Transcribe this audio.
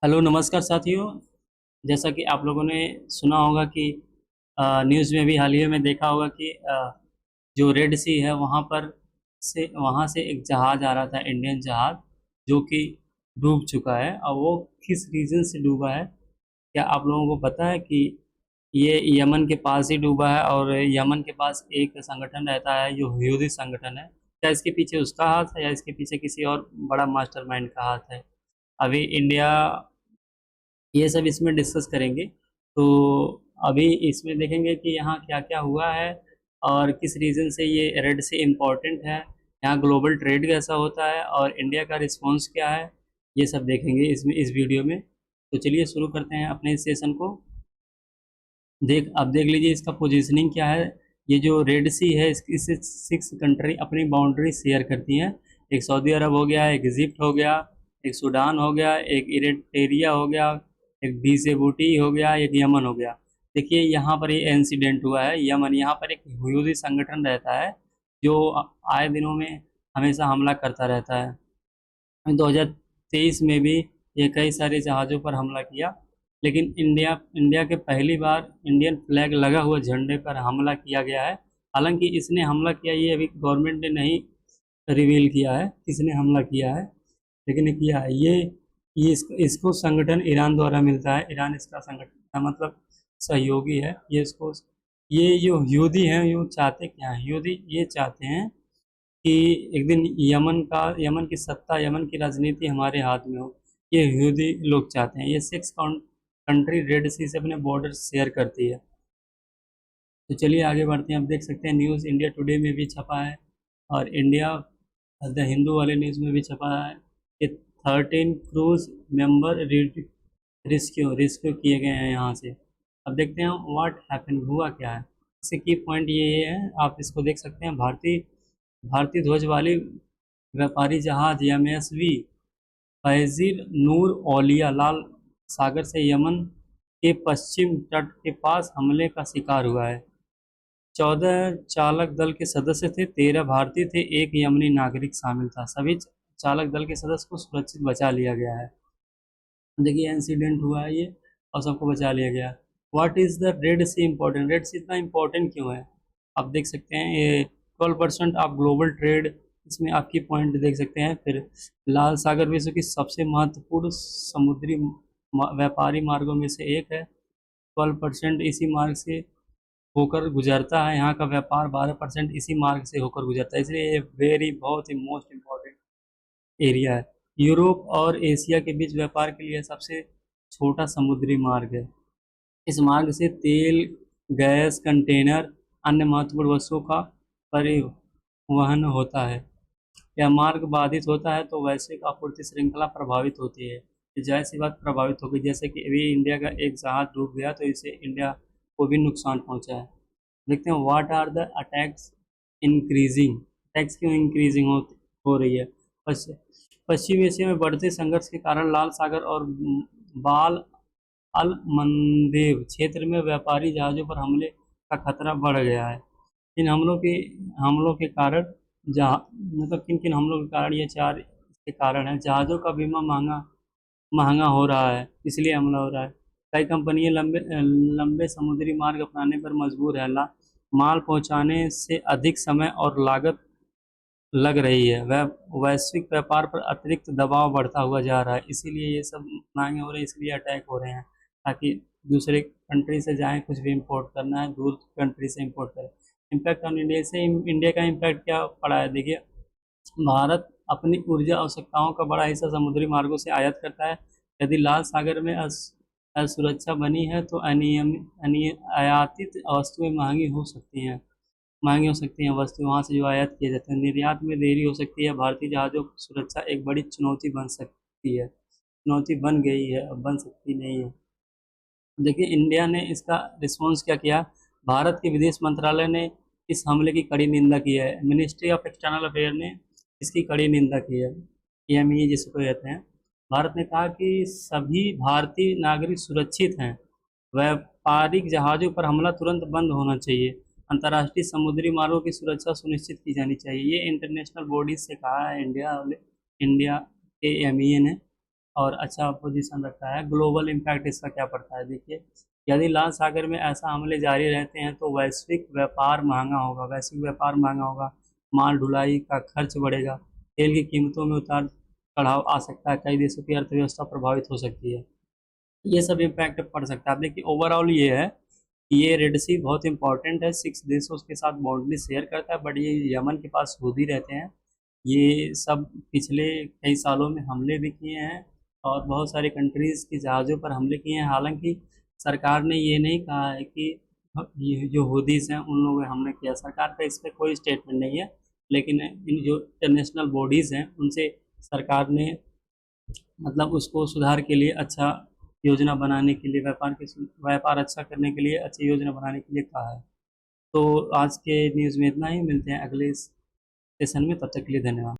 Hello नमस्कार साथियों। जैसा कि आप लोगों ने सुना होगा कि न्यूज़ में भी हाल ही में देखा होगा कि जो रेड सी है वहाँ से एक जहाज़ आ रहा था, इंडियन जहाज़, जो कि डूब चुका है। और वो किस रीज़न से डूबा है, क्या आप लोगों को पता है कि ये यमन के पास ही डूबा है? और यमन के पास एक संगठन रहता है जो हूथी संगठन है। क्या इसके पीछे उसका हाथ है या इसके पीछे किसी और बड़ा मास्टरमाइंड का हाथ है? अभी इंडिया ये सब इसमें डिस्कस करेंगे। तो अभी इसमें देखेंगे कि यहाँ क्या क्या हुआ है और किस रीज़न से ये रेड सी इम्पोर्टेंट है, यहाँ ग्लोबल ट्रेड कैसा होता है और इंडिया का रिस्पॉन्स क्या है। ये सब देखेंगे इसमें, इस वीडियो में। तो चलिए शुरू करते हैं अपने इस सेशन को। अब देख लीजिए इसका पोजीशनिंग क्या है। ये जो रेड सी है इससे 6 कंट्री अपनी बाउंड्री शेयर करती हैं। एक सऊदी अरब हो गया, एक इजिप्ट हो गया, एक सूडान हो गया, एक इरिट्रिया हो गया, एक डिजेबूटी हो गया, एक यमन हो गया। देखिए यहाँ पर ये इंसिडेंट हुआ है यमन। यहाँ पर एक हूथी संगठन रहता है जो आए दिनों में हमेशा हमला करता रहता है। 2023 में भी ये कई सारे जहाज़ों पर हमला किया, लेकिन इंडिया इंडिया के पहली बार इंडियन फ्लैग लगा हुआ झंडे पर हमला किया गया है। हालांकि इसने हमला किया, ये अभी गवर्नमेंट ने नहीं रिवील किया है किसने हमला किया है, लेकिन ये किया है। इसको संगठन ईरान द्वारा मिलता है। ईरान इसका संगठन का मतलब सहयोगी है। ये जो हूथी हैं, ये चाहते क्या हैं? हूथी ये चाहते हैं कि एक दिन यमन की सत्ता, यमन की राजनीति हमारे हाथ में हो। ये हूथी लोग चाहते हैं। ये 6 कंट्री रेड सी से अपने बॉर्डर शेयर करती है। तो चलिए आगे बढ़ते हैं। आप देख सकते हैं न्यूज़ इंडिया टुडे में भी छपा है और इंडिया द हिंदू वाले न्यूज़ में भी छपा है कि 13 क्रूज मेंबर रिस्क्यू रिस्क्यू किए गए हैं यहाँ से। अब देखते हैं व्हाट हैपन, हुआ क्या है। इससे की पॉइंट ये है, आप इसको देख सकते हैं। भारतीय भारतीय ध्वज वाली व्यापारी जहाज एमएसवी फैजिल नूर औलिया लाल सागर से यमन के पश्चिम तट के पास हमले का शिकार हुआ है। 14 चालक दल के सदस्य थे, 13 भारतीय थे, एक यमनी नागरिक शामिल था। सभी चालक दल के सदस्य को सुरक्षित बचा लिया गया है। देखिए इंसिडेंट हुआ है ये और सबको बचा लिया गया। What is the Red Sea important? Red Sea इतना इम्पोर्टेंट क्यों है? आप देख सकते हैं ये 12% ऑफ ग्लोबल ट्रेड, इसमें आपकी पॉइंट देख सकते हैं। फिर लाल सागर विश्व की सबसे महत्वपूर्ण समुद्री व्यापारी मार्गों में से एक है। 12% इसी मार्ग से होकर गुजरता है। यहाँ का व्यापार 12% इसी मार्ग से होकर गुजरता है, इसलिए ये बहुत ही मोस्ट इम्पोर्टेंट एरिया है। यूरोप और एशिया के बीच व्यापार के लिए सबसे छोटा समुद्री मार्ग है। इस मार्ग से तेल, गैस, कंटेनर, अन्य महत्वपूर्ण वस्तुओं का परिवहन होता है। यह मार्ग बाधित होता है तो वैश्विक आपूर्ति श्रृंखला प्रभावित होती है। ये जाहिर सी बात प्रभावित होगी। जैसे कि अभी इंडिया का एक जहाज डूब गया तो इससे इंडिया को भी नुकसान पहुंचा है। देखते हैं what are the attacks increasing. Attacks क्यों इंक्रीजिंग हो रही है? पश्चिम एशिया में बढ़ते संघर्ष के कारण लाल सागर और बाल अल मंदेव क्षेत्र में व्यापारी जहाज़ों पर हमले का खतरा बढ़ गया है। इन हमलों के कारण जहाँ मतलब किन किन हमलों के कारण, ये 4 इसके कारण हैं। जहाज़ों का बीमा महंगा महंगा हो रहा है, इसलिए हमला हो रहा है। कई कंपनियां लंबे समुद्री मार्ग अपनाने पर मजबूर है। माल पहुंचाने से अधिक समय और लागत लग रही है। वैश्विक व्यापार पर अतिरिक्त दबाव बढ़ता हुआ जा रहा है, इसीलिए ये सब महंगे हो रहे हैं, इसलिए अटैक हो रहे हैं, ताकि दूसरे कंट्री से जाएं, कुछ भी इंपोर्ट करना है दूर कंट्री से इंपोर्ट करें। इम्पैक्ट ऑन इंडिया से इंडिया का इम्पैक्ट क्या पड़ा है? देखिए, भारत अपनी ऊर्जा आवश्यकताओं का बड़ा हिस्सा समुद्री मार्गों से आयात करता है। यदि लाल सागर में असुरक्षा बनी है तो आयातित वस्तुएं महंगी हो सकती हैं। वस्तु वहाँ से जो आयात किए जाते हैं, निर्यात में देरी हो सकती है। भारतीय जहाज़ों की सुरक्षा एक बड़ी चुनौती बन सकती है। चुनौती बन गई है, अब बन सकती नहीं है। देखिए इंडिया ने इसका रिस्पॉन्स क्या किया। भारत के विदेश मंत्रालय ने इस हमले की कड़ी निंदा की है। मिनिस्ट्री ऑफ एक्सटर्नल अफेयर ने इसकी कड़ी निंदा की है, EME जिसको कहते हैं। भारत ने कहा कि सभी भारतीय नागरिक सुरक्षित हैं। व्यापारिक जहाज़ों पर हमला तुरंत बंद होना चाहिए। अंतर्राष्ट्रीय समुद्री मार्गों की सुरक्षा सुनिश्चित की जानी चाहिए। ये इंटरनेशनल बॉडीज से कहा है इंडिया के EME ने। और अच्छा पोजीशन रखा है। ग्लोबल इम्पैक्ट इसका क्या पड़ता है, देखिए यदि लाल सागर में ऐसा हमले जारी रहते हैं तो वैश्विक व्यापार महंगा होगा, वैश्विक व्यापार महंगा होगा, माल ढुलाई का खर्च बढ़ेगा, तेल की कीमतों में उतार चढ़ाव आ सकता है, कई देशों की अर्थव्यवस्था प्रभावित हो सकती है। ये सब इम्पैक्ट पड़ सकता है। अब देखिए ओवरऑल ये है कि ये रेड सी बहुत इंपॉर्टेंट है, 6 देशों के साथ बाउंड्री शेयर करता है, बट ये यमन के पास खुद ही रहते हैं। ये सब पिछले कई सालों में हमले भी किए हैं और बहुत सारे कंट्रीज़ की जहाज़ों पर हमले किए हैं। हालांकि सरकार ने ये नहीं कहा है कि ये जो हुदीस हैं उन लोगों ने हमले किया, सरकार का इस पर कोई स्टेटमेंट नहीं है। लेकिन इन जो इंटरनेशनल बॉडीज़ हैं उनसे सरकार ने मतलब उसको सुधार के लिए अच्छा योजना बनाने के लिए, व्यापार अच्छा करने के लिए अच्छी योजना बनाने के लिए कहा है। तो आज के न्यूज़ में इतना ही, मिलते हैं अगले सेशन में, तब तक के लिए धन्यवाद।